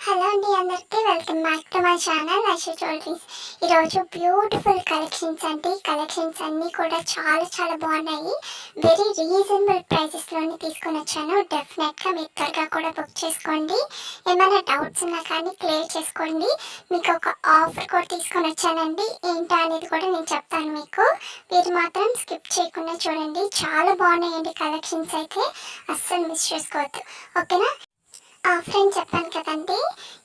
Hello అండి, అందరికీ welcome back to my channel Aishu jewelleries. ఈరోజు బ్యూటిఫుల్ కలెక్షన్స్ అండి. కలెక్షన్స్ అన్నీ కూడా చాలా బాగున్నాయి. వెరీ రీజనబుల్ ప్రైజెస్లోనే తీసుకొని వచ్చాను. డెఫినెట్గా మీరు త్వరగా కూడా బుక్ చేసుకోండి. ఏమైనా డౌట్స్ ఉన్నా కానీ క్లియర్ చేసుకోండి. మీకు ఒక ఆఫర్ కూడా తీసుకొని వచ్చానండి. ఏంటో అనేది కూడా నేను చెప్తాను మీకు. మీరు మాత్రం స్కిప్ చేయకుండా చూడండి. చాలా బాగున్నాయండి కలెక్షన్స్ అయితే. అస్సలు మిస్ చేసుకోవద్దు, ఓకేనా. ఆఫర్ అని చెప్పాను కదండి,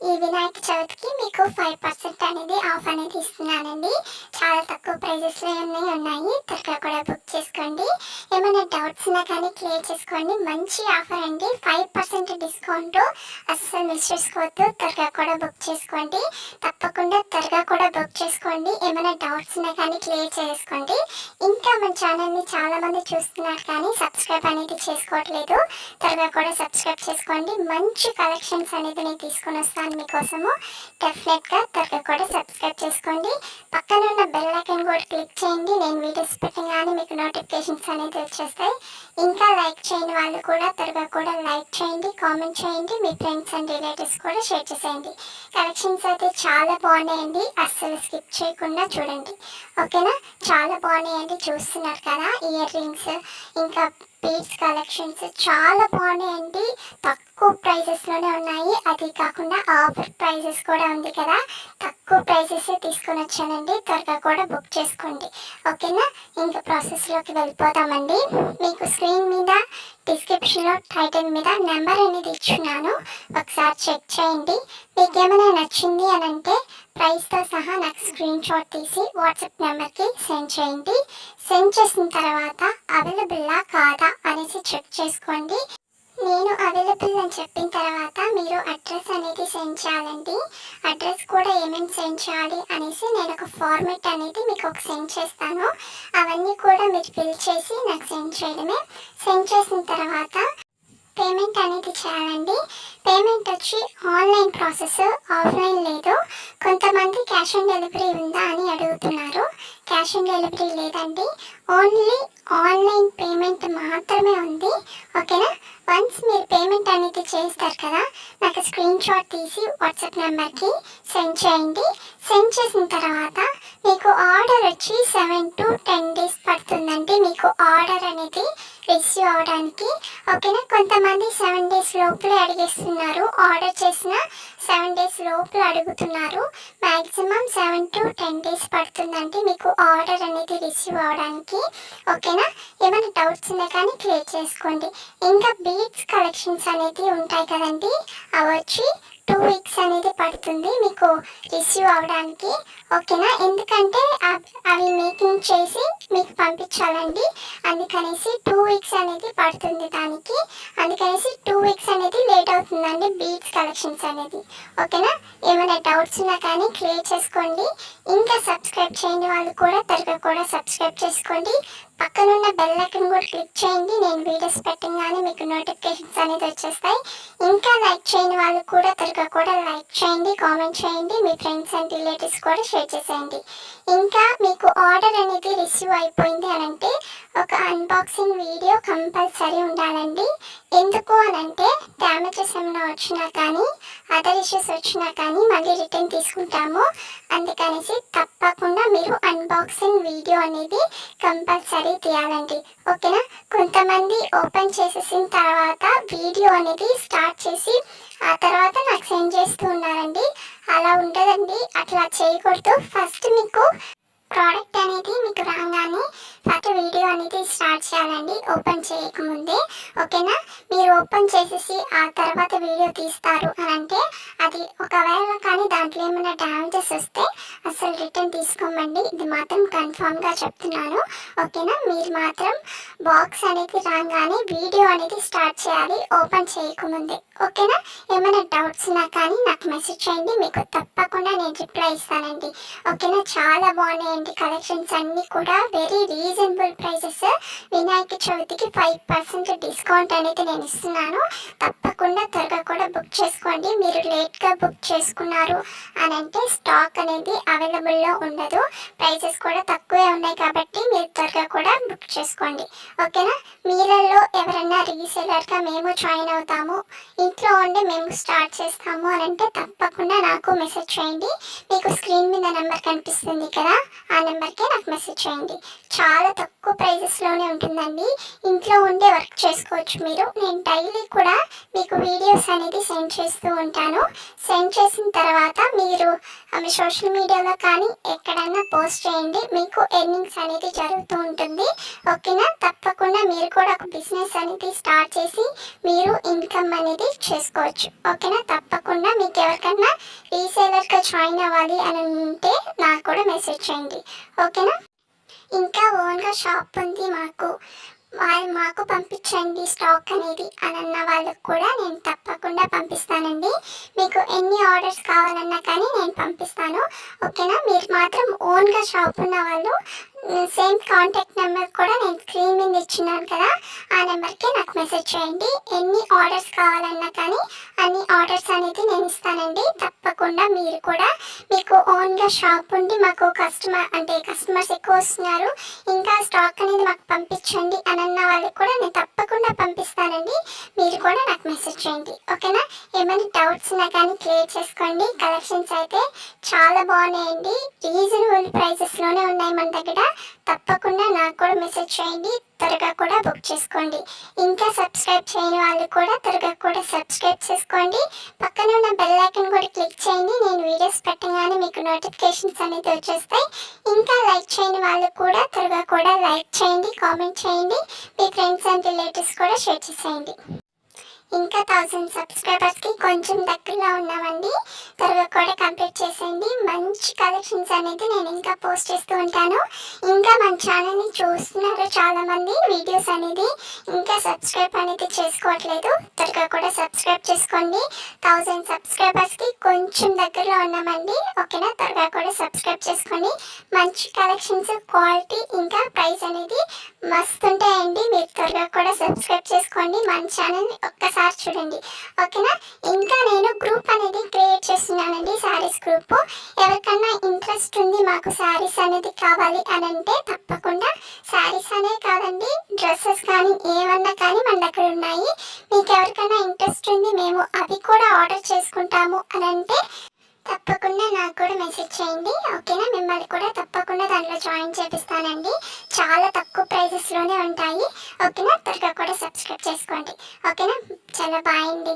ఈ వినాయక చవితికి మీకు 5% అనేది ఆఫ్ అనేది ఇస్తున్నానండి. చాలా తక్కువ ప్రైజెస్లో ఉన్నాయి. త్వరగా కూడా బుక్ చేసుకోండి. ఏమైనా డౌట్స్ ఉన్నా కానీ క్లియర్ చేసుకోండి. మంచి ఆఫర్ అండి, 5% డిస్కౌంట్. అస్సలు మిస్ చేసుకోవద్దు. త్వరగా కూడా బుక్ చేసుకోండి. తప్పకుండా త్వరగా కూడా బుక్ చేసుకోండి. ఏమైనా డౌట్స్ ఉన్నా కానీ క్లియర్ చేసుకోండి. ఇంకా మన ఛానల్ని చాలామంది చూస్తున్నారు కానీ సబ్స్క్రైబ్ అనేది చేసుకోవట్లేదు. త్వరగా కూడా సబ్స్క్రైబ్ చేసుకోండి. మంచి కలెక్షన్స్ అనేది నేను తీసుకొని వస్తాను మీకోసము. డెఫినెట్గా త్వరగా కూడా సబ్స్క్రైబ్ చేసుకోండి. పక్కన ఉన్న బెల్ ఐకాన్ కూడా క్లిక్ చేయండి. నేను వీడియోస్ పెట్టగానే మీకు నోటిఫికేషన్స్ అనేది వచ్చేస్తాయి. ఇంకా లైక్ చేయని వాళ్ళు కూడా త్వరగా కూడా లైక్ చేయండి, కామెంట్ చేయండి. మీ ఫ్రెండ్స్ అండ్ రిలేటివ్స్ కూడా షేర్ చేసేయండి. కలెక్షన్స్ అయితే చాలా బాగున్నాయండి, అస్సలు స్కిప్ చేయకుండా చూడండి, ఓకేనా. చాలా బాగున్నాయండి, చూస్తున్నారు కదా. ఇయర్ రింగ్స్ ఇంకా బీడ్స్ కలెక్షన్స్ చాలా బాగున్నాయండి. తక్కువ ప్రైజెస్లోనే ఉన్నాయి. అది కాకుండా ఆఫర్ ప్రైజెస్ కూడా ఉంది కదా, తక్కువ ప్రైజెస్ తీసుకొని వచ్చానండి. త్వరగా కూడా బుక్ చేసుకోండి, ఓకేనా. ఇంకా ప్రాసెస్లోకి వెళ్ళిపోతామండి. మీకు స్క్రీన్ మీద డిస్క్రిప్షన్లో టైటిల్ మీద నెంబర్ అనేది ఇచ్చున్నాను, ఒకసారి చెక్ చేయండి. మీకు ఏమైనా నచ్చింది అని అంటే ప్రైస్తో సహా నాకు స్క్రీన్ షాట్ తీసి వాట్సాప్ నెంబర్కి సెండ్ చేయండి. సెండ్ చేసిన తర్వాత అవైలబుల్లా కాదా అనేసి చెక్ చేసుకోండి. నేను అవైలబుల్ అని చెప్పిన తర్వాత మీరు అడ్రస్ అనేది సెండ్ చేయాలండి. అడ్రస్ కూడా ఏమేమి సెండ్ చేయాలి అనేసి నేను ఒక ఫార్మేట్ అనేది మీకు ఒక సెండ్ చేస్తాను. అవన్నీ కూడా మీరు ఫిల్ చేసి నాకు సెండ్ చేయడమే. సెండ్ చేసిన తర్వాత పేమెంట్ అనేది చేయాలండి. పేమెంట్ వచ్చి ఆన్లైన్ ప్రాసెస్, ఆఫ్లైన్ లేదు. కొంతమంది క్యాష్ ఆన్ డెలివరీ ఉందా అని అడుగుతున్నారు. క్యాష్ ఆన్ డెలివరీ లేదండి, ఓన్లీ ఆన్లైన్ పేమెంట్ మాత్రమే ఉంది, ఓకేనా. వన్స్ మీరు పేమెంట్ అనేది చేస్తారు కదా, నాకు స్క్రీన్ షాట్ తీసి వాట్సాప్ నెంబర్కి సెండ్ చేయండి. సెండ్ చేసిన తర్వాత మీకు ఆర్డర్ వచ్చి 7 to 10 days పడుతుందండి మీకు ఆర్డర్ అనేది రిసీవ్ అవడానికి, ఓకేనా. కొంతమంది 7 days లోపలే అడిగేస్తున్నారు. ఆర్డర్ చేసిన 7 days లోపల అడుగుతున్నారు. మ్యాక్సిమం 7 to 10 days పడుతుందండి మీకు ఆర్డర్ అనేది రిసీవ్ అవడానికి, ఓకేనా. ఏమైనా డౌట్స్ ఉన్నా కానీ క్లియర్ చేసుకోండి. ఇంకా బీడ్స్ కలెక్షన్స్ అనేది ఉంటాయి కదండి, అవి వచ్చి 2 weeks అనేది పడుతుంది మీకు రిసీవ్ అవడానికి, ఓకేనా. ఎందుకంటే అవి మేకింగ్ చేసి మీకు పంపించాలండి. అందుకనేసి 2 weeks అనేది పడుతుంది దానికి. అందుకనేసి 2 weeks అనేది లేట్ అవుతుందండి బీడ్స్ కలెక్షన్స్ అనేది, ఓకేనా. ఏమైనా డౌట్స్ ఉన్నా కానీ క్లియర్ చేసుకోండి. ఇంకా సబ్స్క్రైబ్ చేయని వాళ్ళు కూడా త్వరగా కూడా సబ్స్క్రైబ్ చేసుకోండి. పక్కనున్న బెల్ ఐకాన్ కూడా క్లిక్ చేయండి. నేను వీడియోస్ పెట్టగానే మీకు నోటిఫికేషన్స్ అనేది వచ్చేస్తాయి. ఇంకా లైక్ చేయని వాళ్ళు కూడా త్వరగా కూడా లైక్ చేయండి, కామెంట్ చేయండి. మీ ఫ్రెండ్స్ అండ్ రిలేటివ్స్ కూడా షేర్ చేసేయండి. ఇంకా మీకు ఆర్డర్ అనేది రిసీవ్ అయిపోయింది అని అంటే ఒక అన్బాక్సింగ్ వీడియో కంపల్సరీ ఉండాలండి. ఎందుకు అని అంటే డ్యామేజెస్ ఏమైనా వచ్చినా కానీ అదర్ ఇష్యూస్ వచ్చినా కానీ మళ్ళీ రిటర్న్ తీసుకుంటాము. అందుకనేసి తప్పకుండా మీరు అన్బాక్సింగ్ వీడియో అనేది కంపల్సరీ తీయాలండి, ఓకేనా. కొంతమంది ఓపెన్ చేసేసిన తర్వాత వీడియో అనేది స్టార్ట్ చేసి ఆ తర్వాత నాకు సెండ్ చేస్తూ ఉన్నారండి. అలా ఉండదండి, అట్లా చేయకూడదు. ఫస్ట్ మీకు ప్రోడక్ట్ అనేది మీకు రాగానే ఫస్ట్ వీడియో అనేది స్టార్ట్ చేయాలండి, ఓపెన్ చేయకముందే, ఓకేనా. మీరు ఓపెన్ చేసేసి ఆ తర్వాత వీడియో తీస్తారు అని అంటే అది ఒకవేళ కానీ దాంట్లో ఏమైనా డ్యామేజెస్ వస్తే అసలు రిటర్న్ తీసుకోమండి. ఇది మాత్రం కన్ఫామ్గా చెప్తున్నాను, ఓకేనా. మీరు మాత్రం బాక్స్ అనేది రాగానే వీడియో అనేది స్టార్ట్ చేయాలి, ఓపెన్ చేయకముందే, ఓకేనా. ఏమైనా డౌట్స్ ఉన్నా కానీ నాకు మెసేజ్ చేయండి, మీకు తప్పకుండా నేను రిప్లై ఇస్తానండి, ఓకేనా. చాలా బాగున్నాయండి కలెక్షన్స్ అన్నీ కూడా, వెరీ రీజనబుల్ ప్రైజెస్. వినాయక చవితికి 5% డిస్కౌంట్ అనేది నేను ఇస్తున్నాను. తప్పకుండా త్వరగా కూడా బుక్ చేసుకోండి. మీరు లేట్ లేట్గా బుక్ చేసుకున్నారు అని అంటే స్టాక్ అనేది అవైలబుల్లో ఉండదు. ప్రైజెస్ కూడా తక్కువే ఉన్నాయి కాబట్టి మీరు త్వరగా కూడా బుక్ చేసుకోండి. ఓకేనా? మీలలో ఎవరైనా రీసేలర్గా మేము జాయిన్ అవుతాము, ఇంట్లో ఉండి మేము స్టార్ట్ చేస్తాము అని అంటే తప్పకుండా నాకు మెసేజ్ చేయండి. మీకు స్క్రీన్ మీద నెంబర్ కనిపిస్తుంది కదా, ఆ నెంబర్కే నాకు మెసేజ్ చేయండి. చాలా తక్కువ ప్రైజెస్లోనే ఉంటుందండి. ఇంట్లో ఉండే వర్క్ చేసుకోవచ్చు మీరు. నేను డైలీ కూడా మీకు వీడియోస్ అనేది సెండ్ చేస్తూ ఉంటాను. సెండ్ చేసిన తర్వాత మీరు అవి సోషల్ మీడియాలో కానీ ఎక్కడైనా పోస్ట్ చేయండి. మీకు ఎర్నింగ్స్ అనేది జరుగుతూ ఉంటుంది. ఓకేనా? తప్పకుండా మీరు కూడా ఒక బిజినెస్ అనేది స్టార్ట్ చేసి మీరు ఇన్కమ్ అనేది చేసుకోవచ్చు. ఓకేనా? తప్పకుండా మీకు ఎవరికన్నా రీసేలర్గా జాయిన్ అవ్వాలి అని ఉంటే నాకు కూడా మెసేజ్ చేయండి. ఓకేనా? ఇంకా ఓన్గా షాప్ ఉంది మాకు పంపించండి స్టాక్ అనేది అని అన్న వాళ్ళకు కూడా నేను తప్పకుండా పంపిస్తానండి. మీకు ఎన్ని ఆర్డర్స్ కావాలన్నా కానీ నేను పంపిస్తాను. ఓకేనా? మీరు మాత్రం ఓన్గా షాప్ ఉన్న వాళ్ళు సేమ్ కాంటాక్ట్ నెంబర్ కూడా నేను స్క్రీన్ మీద ఇచ్చినాను కదా, ఆ నెంబర్కి నాకు మెసేజ్ చేయండి. ఎన్ని ఆర్డర్స్ కావాలన్నా కానీ అన్ని ఆర్డర్స్ అనేది నేను ఇస్తానండి. తప్పకుండా మీరు కూడా మీకు ఓన్గా షాప్ ఉండి మాకు కస్టమర్స్ ఎక్కువ వస్తున్నారు, ఇంకా స్టాక్ అనేది మాకు పంపించండి అని అన్న వాళ్ళకి కూడా నేను తప్పకుండా పంపిస్తానండి. మీరు కూడా నాకు మెసేజ్ చేయండి. ఓకేనా? ఏమైనా డౌట్స్ ఉన్నా కానీ క్లియర్ చేసుకోండి. కలెక్షన్స్ అయితే చాలా బాగున్నాయండి. రీజనబుల్ ప్రైసెస్లోనే ఉన్నాయి మన దగ్గర. తప్పకుండా నాకు కూడా మెసేజ్ చేయండి. త్వరగా కూడా బుక్ చేసుకోండి. ఇంకా సబ్స్క్రైబ్ చేయని వాళ్ళు కూడా త్వరగా కూడా సబ్స్క్రైబ్ చేసుకోండి. పక్కన ఉన్న బెల్ ఐకాన్ కూడా క్లిక్ చేయండి. నేను వీడియోస్ పెట్టగానే మీకు నోటిఫికేషన్స్ అనేది వచ్చేస్తాయి. ఇంకా లైక్ చేయని వాళ్ళు కూడా త్వరగా కూడా లైక్ చేయండి, కామెంట్ చేయండి. మీ ఫ్రెండ్స్ అండ్ రిలేటివ్స్ కూడా షేర్ చేసేయండి. ఇంకా 1000 సబ్స్క్రైబర్స్కి కొంచెం దగ్గరలో ఉన్నామండి. త్వరగా కూడా కంప్లీట్ చేసేయండి. మంచి కలెక్షన్స్ అనేది నేను ఇంకా పోస్ట్ చేస్తూ ఉంటాను. ఇంకా మన ఛానల్ని చూస్తున్నారు చాలామంది, వీడియోస్ అనేది ఇంకా సబ్స్క్రైబ్ అనేది చేసుకోవట్లేదు. త్వరగా కూడా సబ్స్క్రైబ్ చేసుకోండి. 1000 సబ్స్క్రైబర్స్కి కొంచెం దగ్గరలో ఉన్నామండి. ఓకేనా? త్వరగా కూడా సబ్స్క్రైబ్ చేసుకోండి. మంచి కలెక్షన్స్, క్వాలిటీ, ఇంకా ప్రైస్ అనేది మస్తు ఉంటాయండి. మీరు త్వరగా కూడా సబ్స్క్రైబ్ చేసుకోండి. మన ఛానల్ని ఒక్కసారి చూడండి. ఓకేనా? ఇంకా నేను గ్రూప్ అనేది క్రియేట్ చేస్తున్నానండి, శారీస్ గ్రూప్. ఎవరికన్నా ఇంట్రెస్ట్ ఉంది మాకు శారీస్ అనేది కావాలి అని అంటే తప్పకుండా, శారీస్ అనే కాదండి, డ్రెస్సెస్ కానీ ఏమన్నా కానీ మన దగ్గర ఉన్నాయి. మీకు ఎవరికైనా ఇంట్రెస్ట్ ఉంది మేము అవి కూడా ఆర్డర్ చేసుకుంటాము అని అంటే తప్పకుండా నాకు కూడా మెసేజ్ చేయండి. ఓకేనా? మిమ్మల్ని కూడా తప్పకుండా దాంట్లో జాయిన్ చేపిస్తానండి. చాలా తక్కువ ప్రైజెస్లోనే ఉంటాయి. ఓకేనా? త్వరగా కూడా సబ్స్క్రైబ్ చేసుకోండి. ఓకేనా? చాలా బాయ్ అండి.